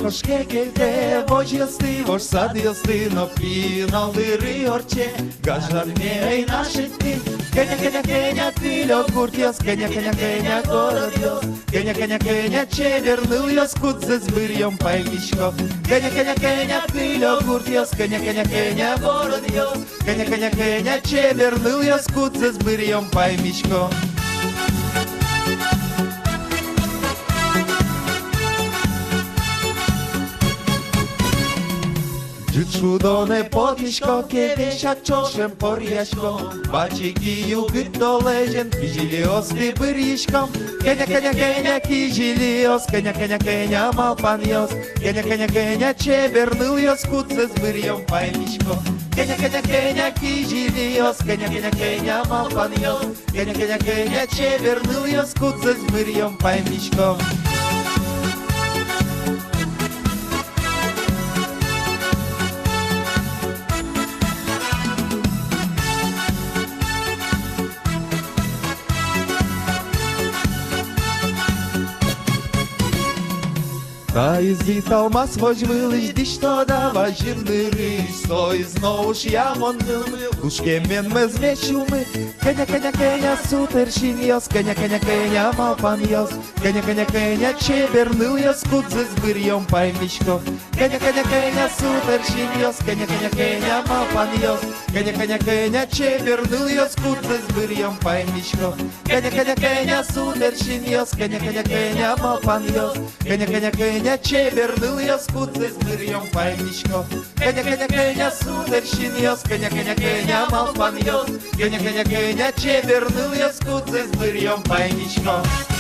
hoşke geldi, boş yastığı, boş sad yastığına pinaları orçe, gajlar ne naşetti. Kenya, Kenya, Kenya, tilo kurtios, Kenya, Kenya, Kenya, gorodios, Kenya, Kenya, Kenya, çevirliyoruz kudze zbirjom pajmiško. Kenya, Kenya, Kenya, tilo kurtios, Kenya, Kenya, Kenya, gorodios, Kenya, Kenya, Kenya, çevirliyoruz kudze zbirjom pajmiško. Чудоне потишко, кевеша чошем поряшко, бачики югит долежен, кижилиости быришком. Кеня, Кеня, Кеня, кижилиос, Кеня, Кеня, Кеня, малпаньос, Кеня, Кеня, Кеня, чеверныльос, куце с бырьем паймишко. Кеня, Кеня, Кеня, кижилиос, Кеня, Кеня, Кеня, малпаньос, Кеня, Кеня, Кеня, чеверныльос, куце с бырьем паймишко. Та izvitalmas vožviliš dištoda važiniri, stoj znovuš jamonilmi, uškemen mes vešilmi. Kenya, Kenya, Kenya, suteršinjos, Kenya, Kenya, Kenya, malpanjos, Kenya, Kenya, Kenya, čeverniljos, kudze zbirjom pajmiško. Kenya, Kenya, Kenya, suteršinjos, Kenya, Kenya, Kenya, malpanjos, Kenya, Kenya, Kenya, čeverniljos, kudze zbirjom pajmiško. Kenya, Kenya, Kenya, suteršinjos, Kenya, Kenya, Kenya, malpanjos, Kenya, Kenya, Kenya, çevirliyoruz kudze zbirjom pajmiško. Kenya, Kenya, Kenya, suteršinjos, Kenya, Kenya, Kenya, malpanjos, Kenya, Kenya, Kenya, çevirliyoruz kudze zbirjom pajmiško.